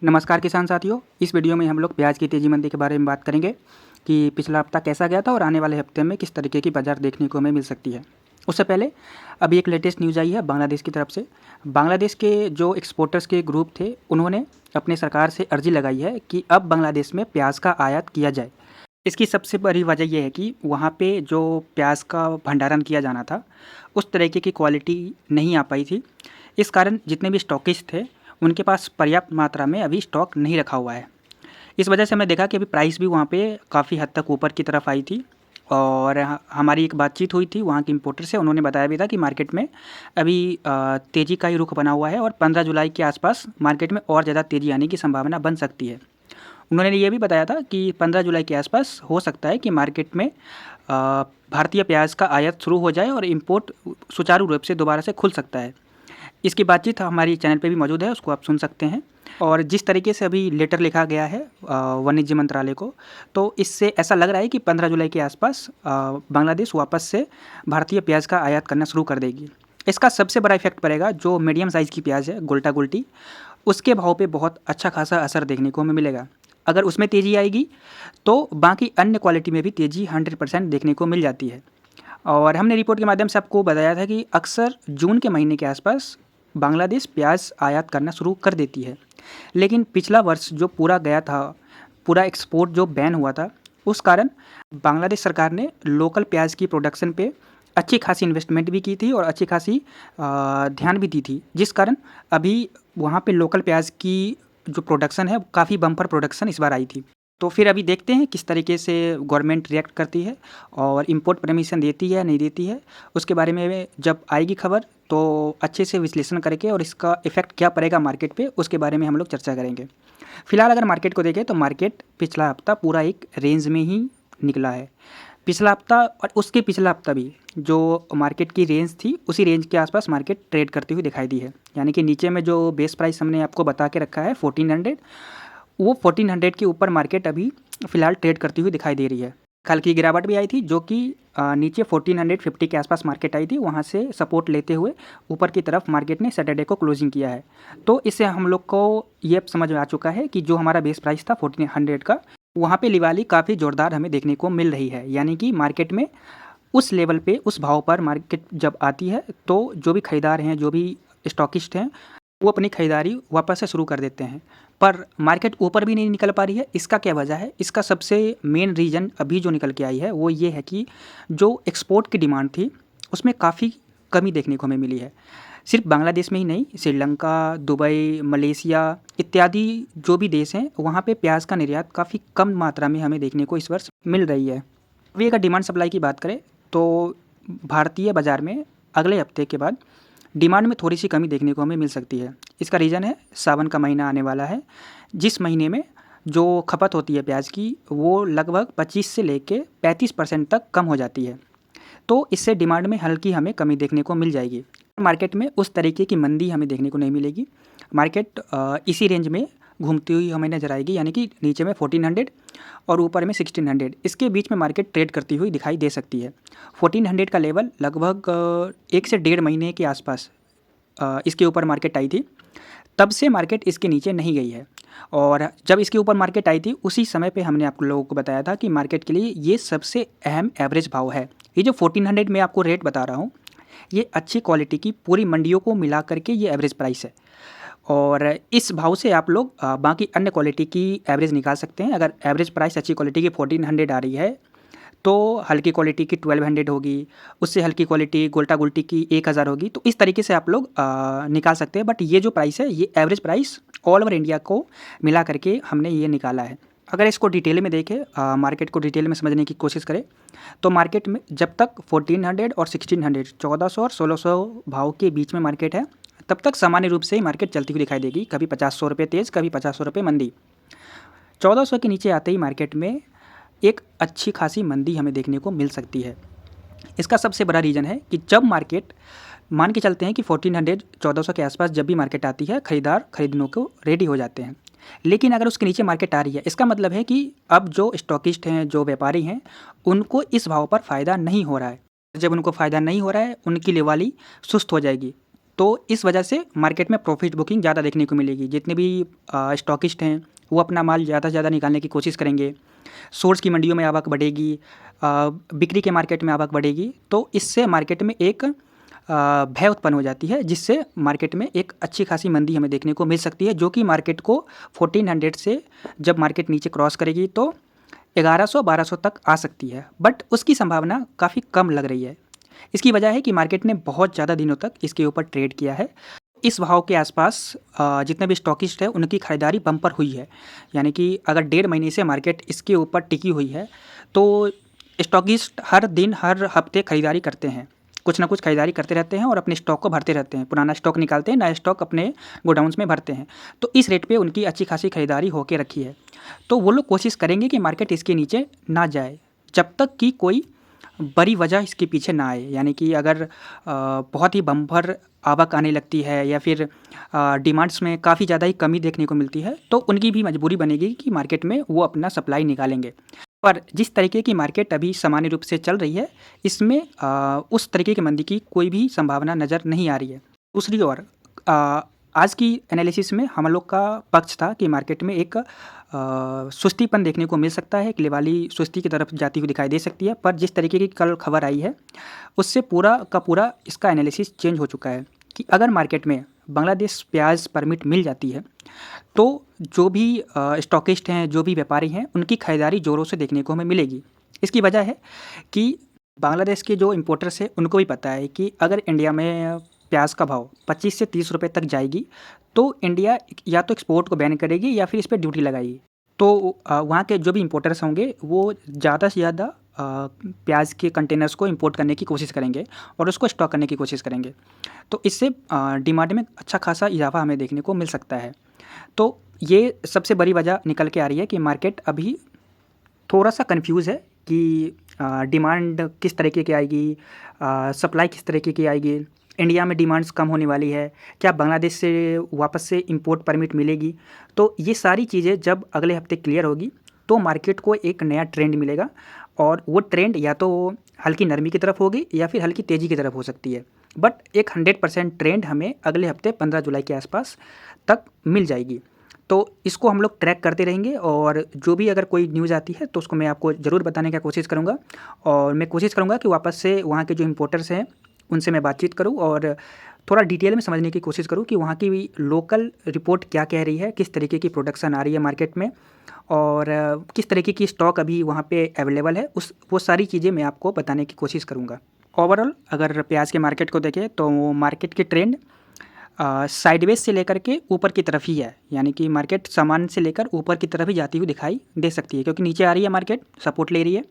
नमस्कार किसान साथियों, इस वीडियो में हम लोग प्याज की तेज़ी मंदी के बारे में बात करेंगे कि पिछला हफ्ता कैसा गया था और आने वाले हफ्ते में किस तरीके की बाज़ार देखने को हमें मिल सकती है। उससे पहले अभी एक लेटेस्ट न्यूज़ आई है बांग्लादेश की तरफ से। बांग्लादेश के जो एक्सपोर्टर्स के ग्रुप थे, उन्होंने अपने सरकार से अर्जी लगाई है कि अब बांग्लादेश में प्याज का आयात किया जाए। इसकी सबसे बड़ी वजह यह है कि वहाँ पे जो प्याज का भंडारण किया जाना था, उस तरीके की क्वालिटी नहीं आ पाई थी। इस कारण जितने भी स्टॉकिस्ट थे, उनके पास पर्याप्त मात्रा में अभी स्टॉक नहीं रखा हुआ है। इस वजह से हमने देखा कि अभी प्राइस भी वहाँ पे काफ़ी हद तक ऊपर की तरफ आई थी और हमारी एक बातचीत हुई थी वहाँ के इम्पोर्टर से। उन्होंने बताया भी था कि मार्केट में अभी तेज़ी का ही रुख बना हुआ है और 15 जुलाई के आसपास मार्केट में और ज़्यादा तेज़ी आने की संभावना बन सकती है। उन्होंने ये भी बताया था कि 15 जुलाई के आसपास हो सकता है कि मार्केट में भारतीय प्याज का आयात शुरू हो जाए और इम्पोर्ट सुचारू रूप से दोबारा से खुल सकता है। इसकी बातचीत हमारी चैनल पे भी मौजूद है, उसको आप सुन सकते हैं। और जिस तरीके से अभी लेटर लिखा गया है वाणिज्य मंत्रालय को, तो इससे ऐसा लग रहा है कि 15 जुलाई के आसपास बांग्लादेश वापस से भारतीय प्याज का आयात करना शुरू कर देगी। इसका सबसे बड़ा इफेक्ट पड़ेगा जो मीडियम साइज़ की प्याज है, गोल्टा गोल्टी, उसके भाव पे बहुत अच्छा खासा असर देखने को हमें मिलेगा। अगर उसमें तेज़ी आएगी तो बाकी अन्य क्वालिटी में भी तेज़ी 100% देखने को मिल जाती है। और हमने रिपोर्ट के माध्यम से आपको बताया था कि अक्सर जून के महीने के आसपास बांग्लादेश प्याज आयात करना शुरू कर देती है। लेकिन पिछला वर्ष जो पूरा गया था, पूरा एक्सपोर्ट जो बैन हुआ था, उस कारण बांग्लादेश सरकार ने लोकल प्याज की प्रोडक्शन पे अच्छी खासी इन्वेस्टमेंट भी की थी और अच्छी खासी ध्यान भी दी थी, जिस कारण अभी वहाँ पे लोकल प्याज की जो प्रोडक्शन है काफ़ी बम्पर प्रोडक्शन इस बार आई थी। तो फिर अभी देखते हैं किस तरीके से गवर्नमेंट रिएक्ट करती है और इंपोर्ट परमिशन देती है या नहीं देती है। उसके बारे में जब आएगी खबर तो अच्छे से विश्लेषण करके और इसका इफ़ेक्ट क्या पड़ेगा मार्केट पे, उसके बारे में हम लोग चर्चा करेंगे। फिलहाल अगर मार्केट को देखें तो मार्केट पिछला हफ्ता पूरा एक रेंज में ही निकला है। पिछला हफ्ता और उसके पिछला हफ्ता भी जो मार्केट की रेंज थी, उसी रेंज के आसपास मार्केट ट्रेड करती हुई दिखाई दी है। यानी कि नीचे में जो बेस प्राइस हमने आपको बता के रखा है 1400, वो 1400 के ऊपर मार्केट अभी फ़िलहाल ट्रेड करती हुई दिखाई दे रही है। कल की गिरावट भी आई थी जो कि नीचे 1450 के आसपास मार्केट आई थी, वहाँ से सपोर्ट लेते हुए ऊपर की तरफ मार्केट ने सैटरडे को क्लोजिंग किया है। तो इससे हम लोग को ये समझ में आ चुका है कि जो हमारा बेस प्राइस था 1400 का, वहाँ पे लिवाली काफ़ी ज़ोरदार हमें देखने को मिल रही है। यानी कि मार्केट में उस लेवल पे, उस भाव पर मार्केट जब आती है तो जो भी खरीदार हैं, जो भी स्टॉकिस्ट हैं, वो अपनी खरीदारी वापस से शुरू कर देते हैं। पर मार्केट ऊपर भी नहीं निकल पा रही है। इसका क्या वजह है? इसका सबसे मेन रीज़न अभी जो निकल के आई है वो ये है कि जो एक्सपोर्ट की डिमांड थी, उसमें काफ़ी कमी देखने को हमें मिली है। सिर्फ बांग्लादेश में ही नहीं, श्रीलंका, दुबई, मलेशिया इत्यादि जो भी देश हैं, वहाँ पे प्याज का निर्यात काफ़ी कम मात्रा में हमें देखने को इस वर्ष मिल रही है। अभी अगर डिमांड सप्लाई की बात करें तो भारतीय बाज़ार में अगले हफ्ते के बाद डिमांड में थोड़ी सी कमी देखने को हमें मिल सकती है। इसका रीज़न है सावन का महीना आने वाला है, जिस महीने में जो खपत होती है प्याज की, वो लगभग 25 से लेके 35% तक कम हो जाती है। तो इससे डिमांड में हल्की हमें कमी देखने को मिल जाएगी। मार्केट में उस तरीके की मंदी हमें देखने को नहीं मिलेगी। मार्केट इसी रेंज में घूमती हुई हमें नज़र आएगी, यानी कि नीचे में 1400 और ऊपर में 1600, इसके बीच में मार्केट ट्रेड करती हुई दिखाई दे सकती है। 1400 का लेवल लगभग 1 से 1.5 महीने के आसपास इसके ऊपर मार्केट आई थी, तब से मार्केट इसके नीचे नहीं गई है। और जब इसके ऊपर मार्केट आई थी, उसी समय पे हमने आप लोगों को बताया था कि मार्केट के लिए ये सबसे अहम एवरेज भाव है। ये जो 1400 में आपको रेट बता रहा हूँ, ये अच्छी क्वालिटी की पूरी मंडियों को मिला करके ये एवरेज प्राइस है। और इस भाव से आप लोग बाकी अन्य क्वालिटी की एवरेज निकाल सकते हैं। अगर एवरेज प्राइस अच्छी क्वालिटी की 1400 आ रही है, तो हल्की क्वालिटी की 1200 होगी, उससे हल्की क्वालिटी गोल्टा गोल्टी की 1000 होगी। तो इस तरीके से आप लोग निकाल सकते हैं। बट ये जो प्राइस है, ये average price all over India को मिला करके हमने ये निकाला है। अगर इसको डिटेल में देखें, मार्केट को डिटेल में समझने की कोशिश करें, तो मार्केट में जब तक 1400 और 1600, 1400 और 1600 भाव के बीच में मार्केट है, तब तक सामान्य रूप से ही मार्केट चलती हुई दिखाई देगी। कभी 50-100 रुपये तेज़, कभी 50-100 रुपये मंदी। 1400 के नीचे आते ही मार्केट में एक अच्छी खासी मंदी हमें देखने को मिल सकती है। इसका सबसे बड़ा रीज़न है कि जब मार्केट, मान के चलते हैं कि 1400 1400 के आसपास जब भी मार्केट आती है, खरीदार खरीदने को रेडी हो जाते हैं। लेकिन अगर उसके नीचे मार्केट आ रही है, इसका मतलब है कि अब जो स्टॉकिस्ट हैं, जो व्यापारी हैं, उनको इस भाव पर फ़ायदा नहीं हो रहा है। जब उनको फ़ायदा नहीं हो रहा है, उनकी लिवाली सुस्त हो जाएगी। तो इस वजह से मार्केट में प्रॉफिट बुकिंग ज़्यादा देखने को मिलेगी। जितने भी स्टॉकिस्ट हैं वो अपना माल ज़्यादा से ज़्यादा निकालने की कोशिश करेंगे। सोर्स की मंडियों में आवक बढ़ेगी, बिक्री के मार्केट में आवक बढ़ेगी, तो इससे मार्केट में एक भय उत्पन्न हो जाती है, जिससे मार्केट में एक अच्छी खासी मंदी हमें देखने को मिल सकती है, जो कि मार्केट को 1400 से जब मार्केट नीचे क्रॉस करेगी तो 1100-1200 तक आ सकती है। बट उसकी संभावना काफ़ी कम लग रही है। इसकी वजह है कि मार्केट ने बहुत ज़्यादा दिनों तक इसके ऊपर ट्रेड किया है। इस भाव के आसपास जितने भी स्टॉकिस्ट हैं उनकी खरीदारी बम्पर हुई है। यानी कि अगर 1.5 महीने से मार्केट इसके ऊपर टिकी हुई है तो स्टॉकिस्ट हर दिन हर हफ्ते खरीदारी करते हैं, कुछ ना कुछ खरीदारी करते रहते हैं और अपने स्टॉक को भरते रहते हैं। पुराना स्टॉक निकालते हैं, नया स्टॉक अपने गोडाउन्स में भरते हैं। तो इस रेट पे उनकी अच्छी खासी खरीदारी होके रखी है। तो वो लोग कोशिश करेंगे कि मार्केट इसके नीचे ना जाए जब तक कि कोई बड़ी वजह इसके पीछे ना आए। यानी कि अगर बहुत ही बम्पर आवक आने लगती है या फिर डिमांड्स में काफ़ी ज़्यादा ही कमी देखने को मिलती है तो उनकी भी मजबूरी बनेगी कि मार्केट में वो अपना सप्लाई निकालेंगे। पर जिस तरीके की मार्केट अभी सामान्य रूप से चल रही है, इसमें उस तरीके की मंदी की कोई भी संभावना नज़र नहीं आ रही है। दूसरी ओर आज की एनालिसिस में हम लोग का पक्ष था कि मार्केट में एक सुस्तीपन देखने को मिल सकता है, एक लेवाली सुस्ती की तरफ जाती हुई दिखाई दे सकती है। पर जिस तरीके की कल खबर आई है उससे पूरा का पूरा इसका एनालिसिस चेंज हो चुका है कि अगर मार्केट में बांग्लादेश प्याज परमिट मिल जाती है तो जो भी स्टॉकिस्ट हैं, जो भी व्यापारी हैं, उनकी खरीदारी ज़ोरों से देखने को हमें मिलेगी। इसकी वजह है कि बांग्लादेश के जो इम्पोर्टर्स हैं उनको भी पता है कि अगर इंडिया में प्याज का भाव 25 से 30 रुपए तक जाएगी तो इंडिया या तो एक्सपोर्ट को बैन करेगी या फिर इस पर ड्यूटी लगाएगी। तो वहाँ के जो भी इम्पोर्टर्स होंगे वो ज़्यादा से ज़्यादा प्याज के कंटेनर्स को इंपोर्ट करने की कोशिश करेंगे और उसको स्टॉक करने की कोशिश करेंगे। तो इससे डिमांड में अच्छा खासा इजाफा हमें देखने को मिल सकता है। तो ये सबसे बड़ी वजह निकल के आ रही है कि मार्केट अभी थोड़ा-सा कन्फ्यूज़ है कि डिमांड किस तरीके की आएगी, सप्लाई किस तरीके की आएगी, इंडिया में डिमांड्स कम होने वाली है, क्या बांग्लादेश से वापस से इंपोर्ट परमिट मिलेगी? तो ये सारी चीज़ें जब अगले हफ्ते क्लियर होगी तो मार्केट को एक नया ट्रेंड मिलेगा और वो ट्रेंड या तो हल्की नरमी की तरफ होगी या फिर हल्की तेज़ी की तरफ हो सकती है। बट एक 100% ट्रेंड हमें अगले हफ्ते 15 जुलाई के आसपास तक मिल जाएगी। तो इसको हम लोग ट्रैक करते रहेंगे और जो भी अगर कोई न्यूज़ आती है तो उसको मैं आपको ज़रूर बताने की कोशिश करूँगा और मैं कोशिश करूँगा कि वापस से वहाँ के जो इम्पोर्टर्स हैं उनसे मैं बातचीत करूँ और थोड़ा डिटेल में समझने की कोशिश करूँ कि वहाँ की भी लोकल रिपोर्ट क्या कह रही है, किस तरीके की प्रोडक्शन आ रही है मार्केट में और किस तरीके की स्टॉक अभी वहाँ पे अवेलेबल है, वो सारी चीज़ें मैं आपको बताने की कोशिश करूँगा। ओवरऑल अगर प्याज के मार्केट को देखें तो मार्केट की ट्रेंड साइडवेज से लेकर के ऊपर की तरफ ही है। यानी कि मार्केट सामान्य से लेकर ऊपर की तरफ ही जाती हुई दिखाई दे सकती है, क्योंकि नीचे आ रही है मार्केट, सपोर्ट ले रही है,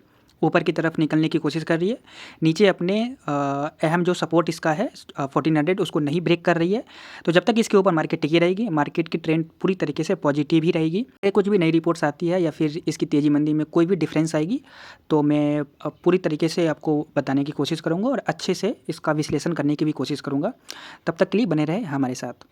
ऊपर की तरफ निकलने की कोशिश कर रही है, नीचे अपने अहम जो सपोर्ट इसका है 1400 उसको नहीं ब्रेक कर रही है। तो जब तक इसके ऊपर मार्केट टिकी रहेगी, मार्केट की ट्रेंड पूरी तरीके से पॉजिटिव ही रहेगी। कुछ भी नई रिपोर्ट्स आती है या फिर इसकी तेज़ी मंदी में कोई भी डिफरेंस आएगी तो मैं पूरी तरीके से आपको बताने की कोशिश करूँगा और अच्छे से इसका विश्लेषण करने की भी कोशिश करूँगा। तब तक के लिए बने रहे हमारे साथ।